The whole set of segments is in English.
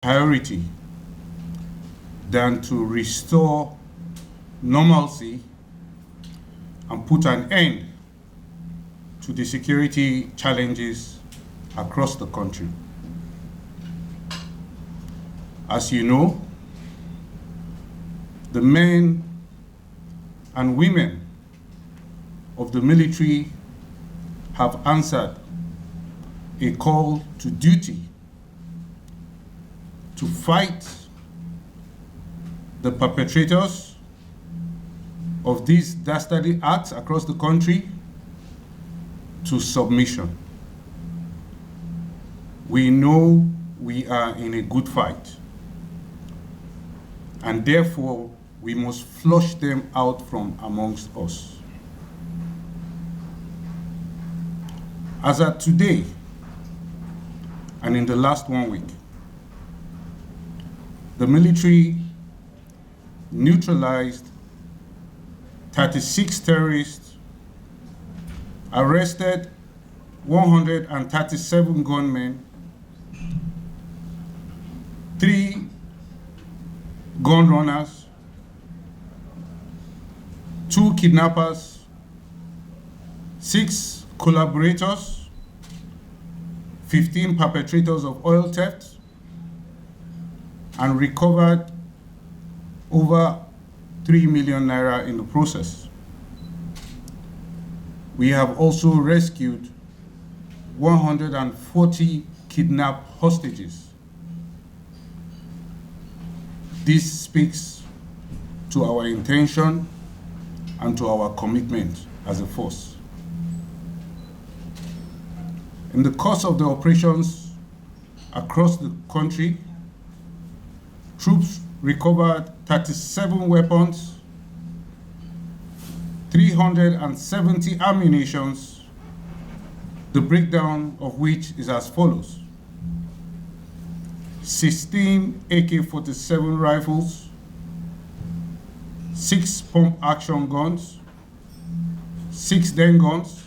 priority than to restore normalcy and put an end to the security challenges across the country. As you know, the men and women of the military have answered a call to duty to fight the perpetrators of these dastardly acts across the country to submission. We know we are in a good fight, and therefore we must flush them out from amongst us. As at today, and in the last 1 week, the military neutralized 36 terrorists, arrested 137 gunmen, 3 gun runners, 2 kidnappers, 6 collaborators, 15 perpetrators of oil theft, and recovered over 3 million naira in the process. We have also rescued 140 kidnapped hostages. This speaks to our intention and to our commitment as a force. In the course of the operations across the country, troops recovered 37 weapons, 370 ammunitions, the breakdown of which is as follows: 16 AK-47 rifles, 6 pump-action guns, 6 den guns,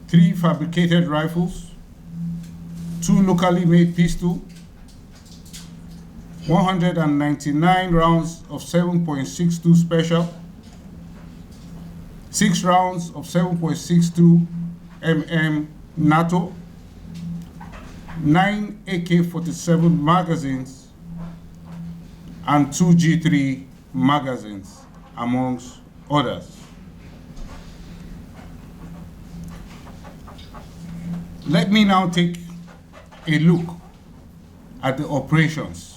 3 fabricated rifles, 2 locally made pistols, 199 rounds of 7.62 special, 6 rounds of 7.62 mm NATO, 9 AK-47 magazines, and 2 G3 magazines, amongst others. Let me now take a look at the operations,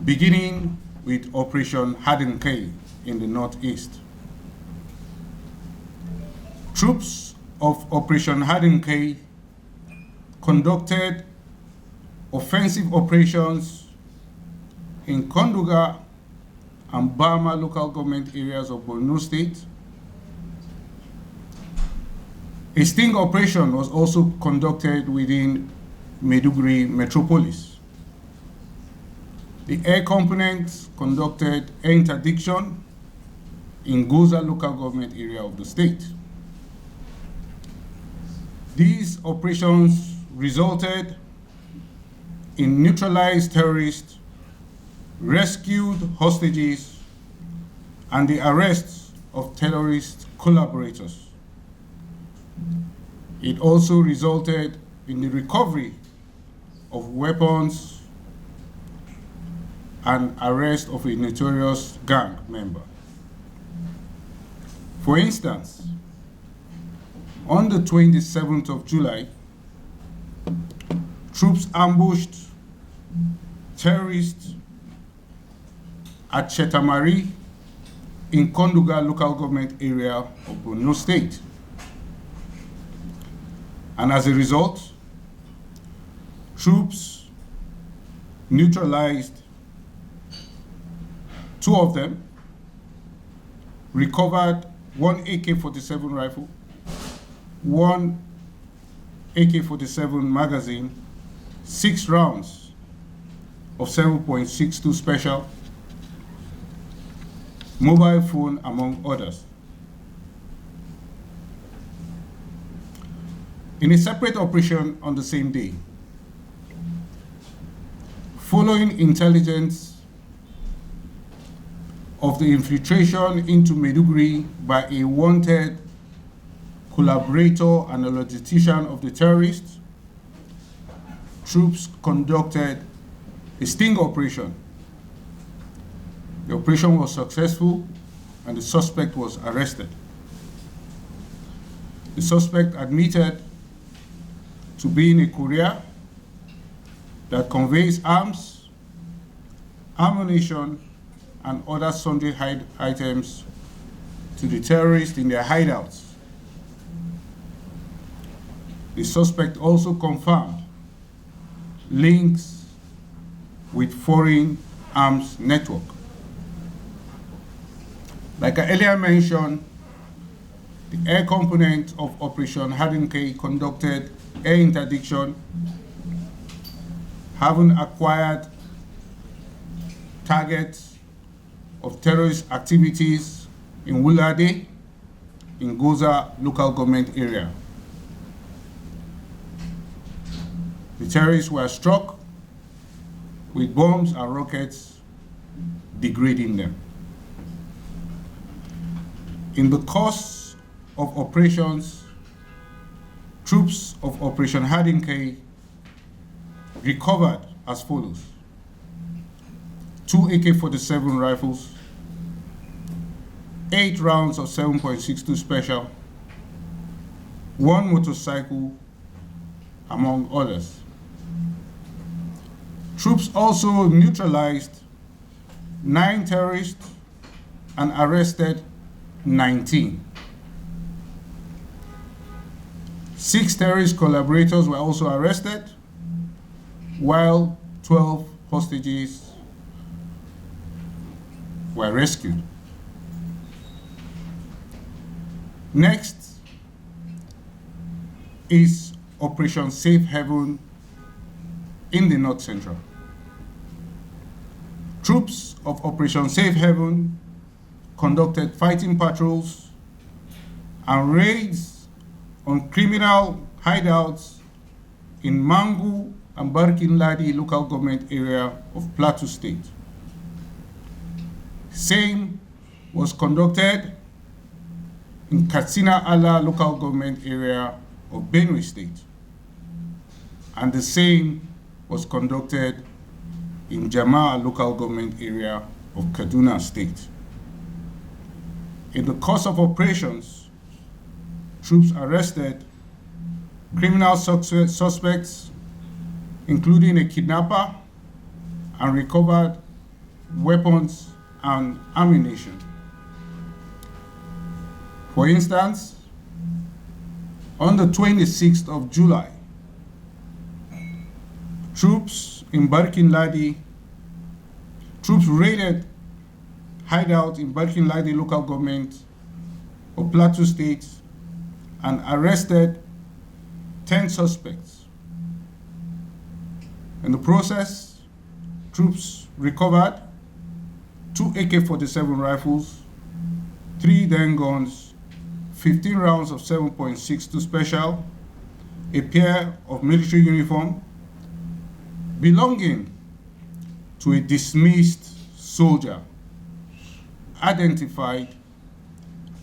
beginning with Operation Hadinkai in the Northeast. Troops of Operation Hadinkai conducted offensive operations in Konduga and Bama local government areas of Borno State. A sting operation was also conducted within Maiduguri metropolis. The air component conducted air interdiction in Goza local government area of the state. These operations resulted in neutralized terrorists, rescued hostages, and the arrests of terrorist collaborators. It also resulted in the recovery of weapons and arrest of a notorious gang member. For instance, on the 27th of July, troops ambushed terrorists at Chetamari in Konduga local government area of Borno State. And as a result, troops neutralized 2 of them, recovered 1 AK-47 rifle, 1 AK-47 magazine, 6 rounds of 7.62 special, mobile phone, among others. In a separate operation on the same day, Following intelligence of the infiltration into Maiduguri by a wanted collaborator and a logistician of the terrorists, troops conducted a sting operation. The operation was successful and the suspect was arrested. The suspect admitted to being a courier that conveys arms, ammunition, and other sundry items to the terrorists in their hideouts. The suspect also confirmed links with foreign arms network. Like I earlier mentioned, the air component of Operation Hadinkai conducted air interdiction, having acquired targets of terrorist activities in Wulade, in Goza local government area. The terrorists were struck with bombs and rockets, degrading them. In the course of operations, troops of Operation Hadinkai recovered as follows: 2 AK-47 rifles, 8 rounds of 7.62 special, 1 motorcycle, among others. Troops also neutralized 9 terrorists and arrested 19. 6 terrorist collaborators were also arrested, while 12 hostages were rescued. Next is Operation Safe Haven in the North Central. Troops of Operation Safe Haven conducted fighting patrols and raids on criminal hideouts in Mangu and Barkin Ladi local government area of Plateau State. Same was conducted in Katsina Ala local government area of Benue State. And the same was conducted in Jama'a local government area of Kaduna State. In the course of operations, troops arrested criminal suspects, including a kidnapper, and recovered weapons and ammunition. For instance, on the 26th of July, troops in Barkin Ladi, troops raided hideout in Barkin Ladi local government of Plateau State and arrested 10 suspects. In the process, troops recovered 2 AK-47 rifles, 3 den guns, 15 rounds of 7.62 special, a pair of military uniform belonging to a dismissed soldier identified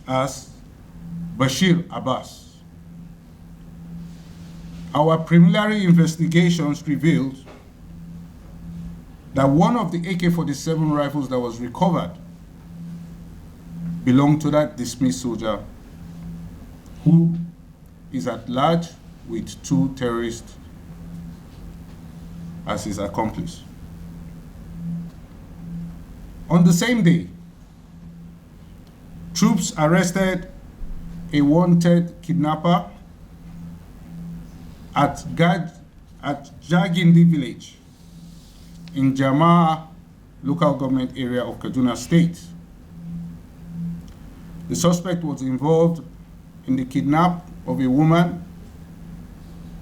as Bashir Abbas. Our preliminary investigations revealed that one of the AK-47 rifles that was recovered belonged to that dismissed soldier, who is at large with 2 terrorists as his accomplice. On the same day, troops arrested a wanted kidnapper at Jagindi village in Jama'a local government area of Kaduna State. The suspect was involved in the kidnap of a woman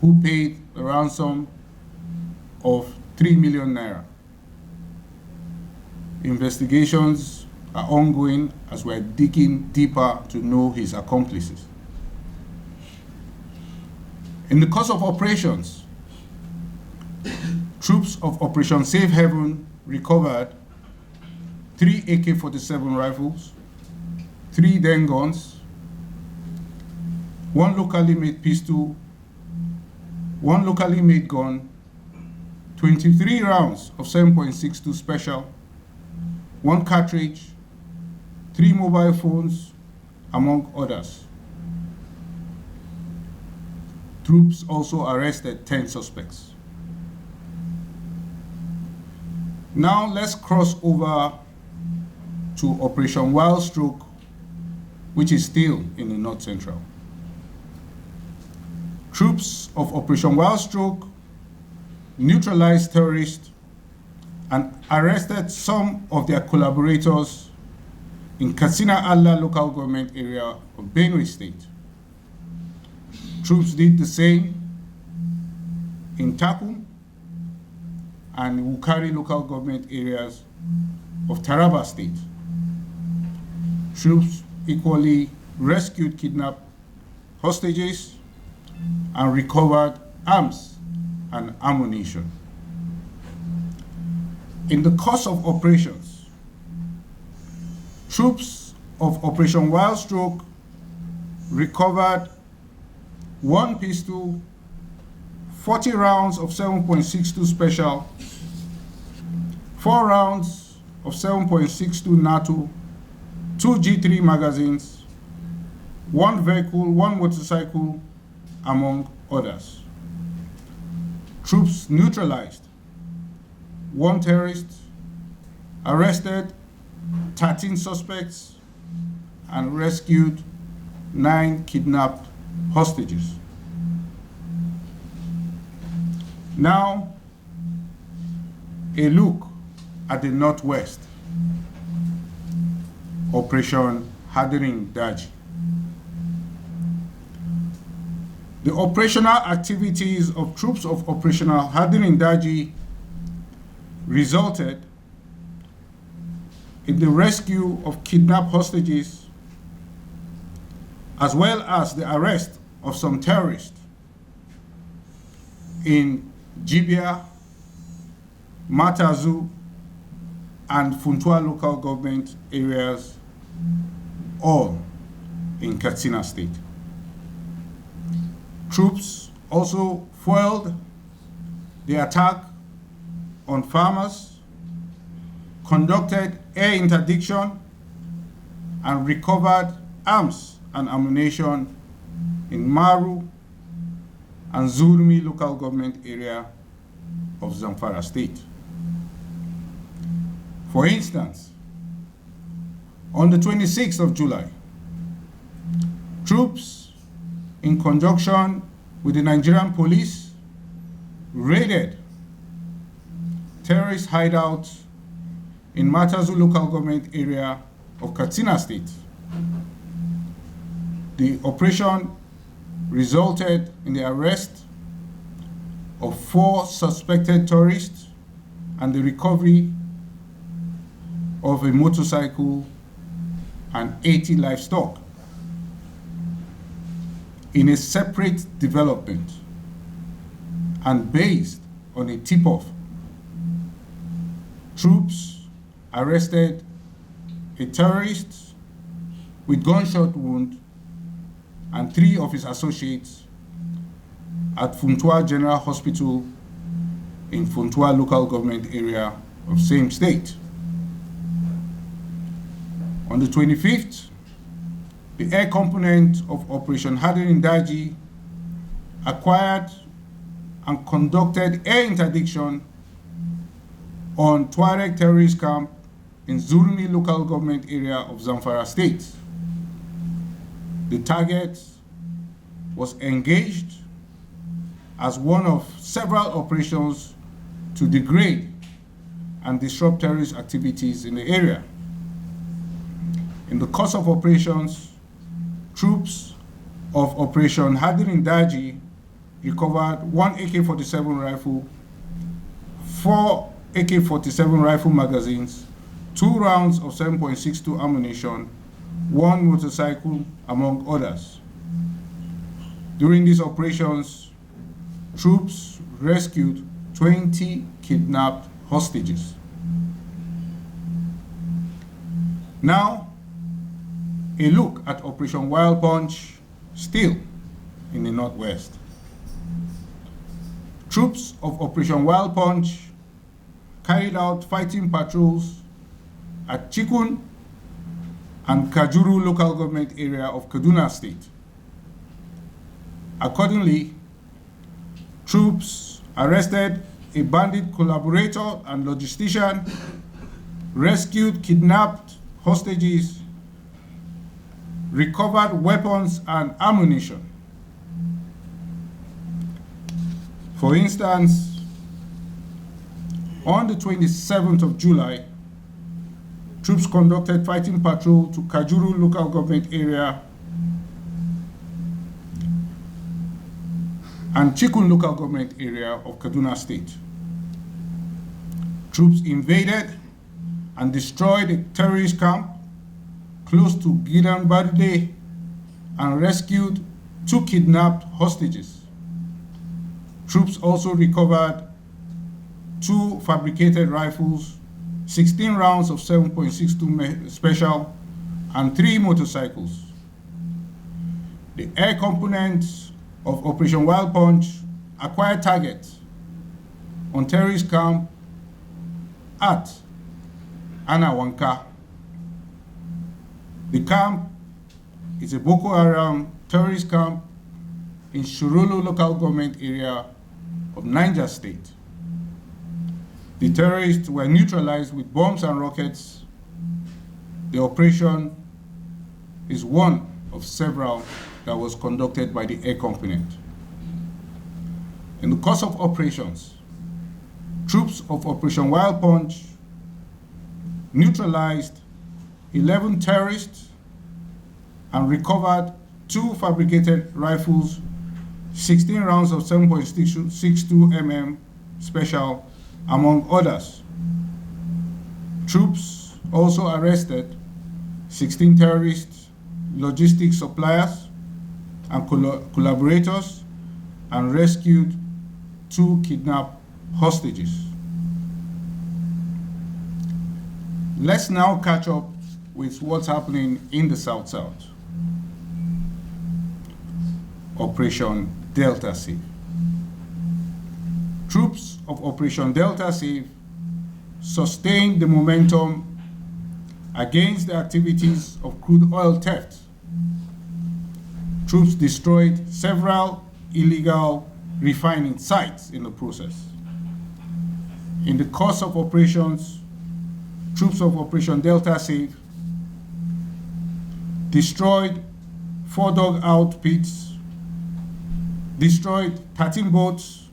who paid a ransom of 3 million naira. Investigations are ongoing as we're digging deeper to know his accomplices. In the course of operations, Troops of Operation Safe Haven recovered 3 AK-47 rifles, 3 den guns, 1 locally made pistol, 1 locally made gun, 23 rounds of 7.62 special, 1 cartridge, 3 mobile phones, among others. Troops also arrested 10 suspects. Now let's cross over to Operation Wild Stroke, which is still in the North Central. Troops of Operation Wild Stroke neutralized terrorists and arrested some of their collaborators in Katsina Allah local government area of Benue State. Troops did the same in Takum and Wukari local government areas of Taraba State. Troops equally rescued kidnapped hostages and recovered arms and ammunition. In the course of operations, troops of Operation Wild Stroke recovered 1 pistol, 40 rounds of 7.62 special, 4 rounds of 7.62 NATO, 2 G3 magazines, 1 vehicle, 1 motorcycle, among others. Troops neutralized 1 terrorist, arrested 13 suspects, and rescued 9 kidnapped hostages. Now, a look at the Northwest. Operation Hadirin Daji. The operational activities of troops of Operational Hadirin Daji resulted in the rescue of kidnapped hostages, as well as the arrest of some terrorists in Jibia, Matazu, and Funtua local government areas, all in Katsina State. Troops also foiled the attack on farmers, conducted air interdiction, and recovered arms and ammunition in Maru and Zurmi local government area of Zamfara State. For instance, on the 26th of July, troops in conjunction with the Nigerian police raided terrorist hideouts in Matazu local government area of Katsina State. The operation resulted in the arrest of 4 suspected terrorists and the recovery of a motorcycle and 80 livestock. In a separate development and based on a tip-off, troops arrested a terrorist with gunshot wound and 3 of his associates at Funtua General Hospital in Funtua local government area of same state. On the 25th, the air component of Operation Hadirin Daji acquired and conducted air interdiction on Tuareg terrorist camp in Zurmi local government area of Zamfara State. The target was engaged as one of several operations to degrade and disrupt terrorist activities in the area. In the course of operations, troops of Operation Hadirin Daji recovered 1 AK-47 rifle, 4 AK-47 rifle magazines, 2 rounds of 7.62 ammunition, 1 motorcycle, among others. During these operations, troops rescued 20 kidnapped hostages. Now, a look at Operation Wild Punch, still in the Northwest. Troops of Operation Wild Punch carried out fighting patrols at Chikun and Kajuru local government area of Kaduna State. Accordingly, troops arrested a bandit collaborator and logistician, rescued kidnapped hostages, recovered weapons and ammunition. For instance, on the 27th of July, troops conducted fighting patrol to Kajuru local government area and Chikun local government area of Kaduna State. Troops invaded and destroyed a terrorist camp close to Gidan Barde and rescued 2 kidnapped hostages. Troops also recovered 2 fabricated rifles, 16 rounds of 7.62 special, and 3 motorcycles. The air components of Operation Wild Punch acquired targets on terrorist camp at Anawanka. The camp is a Boko Haram terrorist camp in Shirolo local government area of Niger State. The terrorists were neutralized with bombs and rockets. The operation is one of several that was conducted by the air component. In the course of operations, troops of Operation Wild Punch neutralized 11 terrorists and recovered 2 fabricated rifles, 16 rounds of 7.62 mm special, among others. Troops also arrested 16 terrorists, logistics suppliers, and collaborators, and rescued 2 kidnapped hostages. Let's now catch up with what's happening in the South-South. Operation Delta Safe. Troops of Operation Delta Safe sustained the momentum against the activities of crude oil theft. Troops destroyed several illegal refining sites in the process. In the course of operations, troops of Operation Delta Safe destroyed 4 dug-out pits, destroyed 13 boats,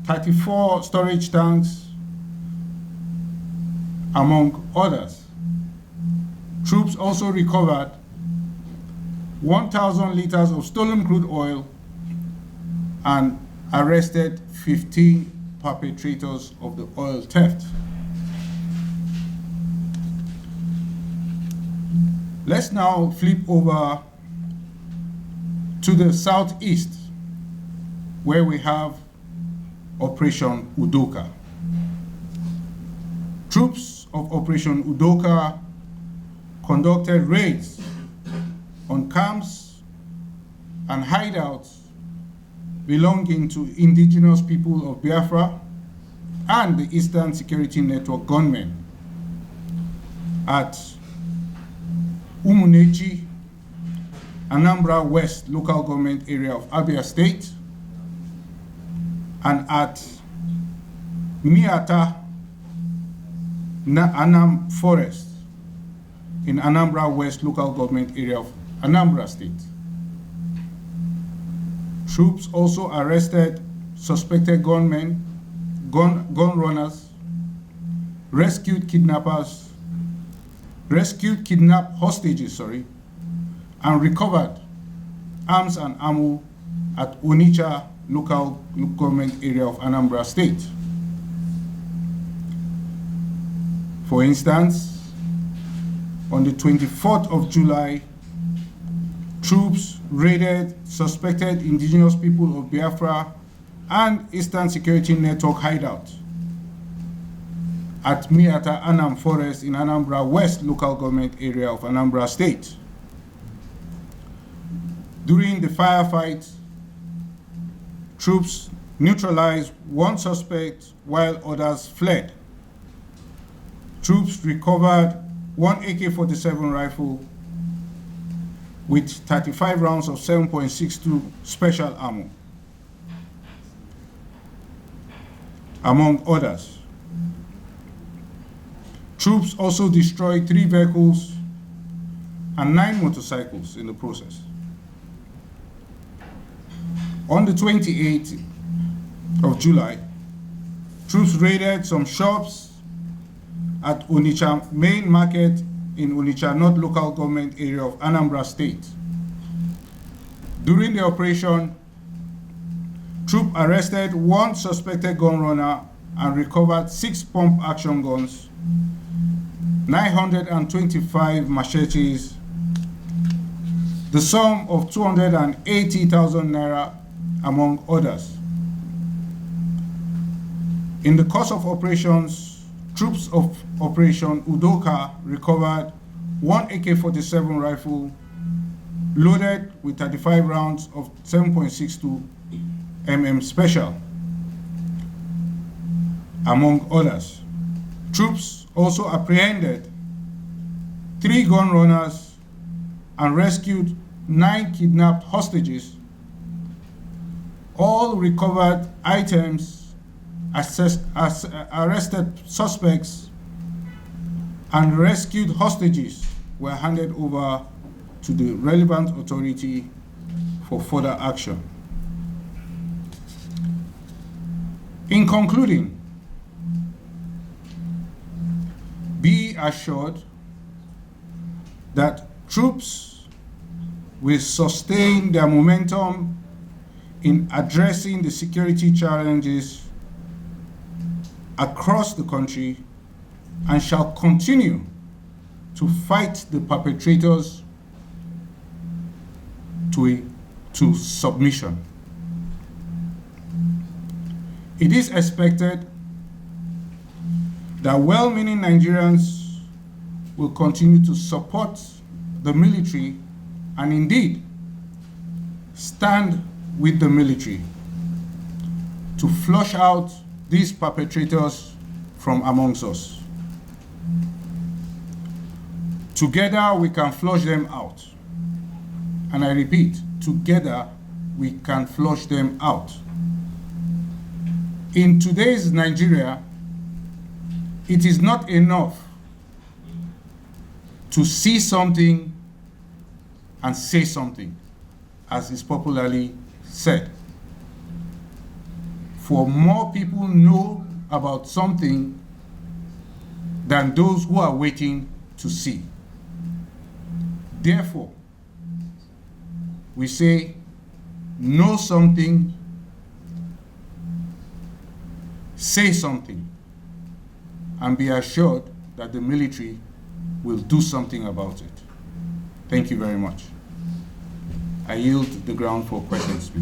34 storage tanks, among others. Troops also recovered 1,000 liters of stolen crude oil and arrested 15 perpetrators of the oil theft. Let's now flip over to the southeast, where we have Operation Udoka. Troops of Operation Udoka conducted raids on camps and hideouts belonging to indigenous people of Biafra and the Eastern Security Network gunmen at Umunechi, Anambra West local government area of Abia State, and at Miata Anam Forest in Anambra West local government area of Anambra State. Troops also arrested suspected gunmen, gun runners, rescued kidnapped hostages, and recovered arms and ammo at Onitsha local government area of Anambra State. For instance, on the 24th of July, troops raided suspected indigenous people of Biafra and Eastern Security Network hideout at Miata Anam Forest in Anambra West local government area of Anambra State. During the firefight, troops neutralized one suspect while others fled. Troops recovered one AK-47 rifle with 35 rounds of 7.62 special ammo, among others. Troops also destroyed 3 vehicles and 9 motorcycles in the process. On the 28th of July, troops raided some shops at Onitsha Main Market in Onitsha North local government area of Anambra State. During the operation, troops arrested 1 suspected gun runner and recovered 6 pump action guns, 925 machetes, the sum of 280,000 naira, among others. In the course of operations, troops of Operation Udoka recovered 1 AK-47 rifle loaded with 35 rounds of 7.62 mm special, among others. Troops also apprehended 3 gun runners and rescued 9 kidnapped hostages. All recovered items, arrested suspects, and rescued hostages were handed over to the relevant authority for further action. In concluding, be assured that troops will sustain their momentum in addressing the security challenges across the country and shall continue to fight the perpetrators to submission. It is expected that well-meaning Nigerians will continue to support the military and indeed stand with the military to flush out these perpetrators from amongst us. Together we can flush them out. And I repeat, together we can flush them out. In today's Nigeria, it is not enough to see something and say something, as is popularly said. For more people know about something than those who are waiting to see. Therefore, we say, know something, say something, and be assured that the military will do something about it. Thank you very much. I yield the ground for questions, please.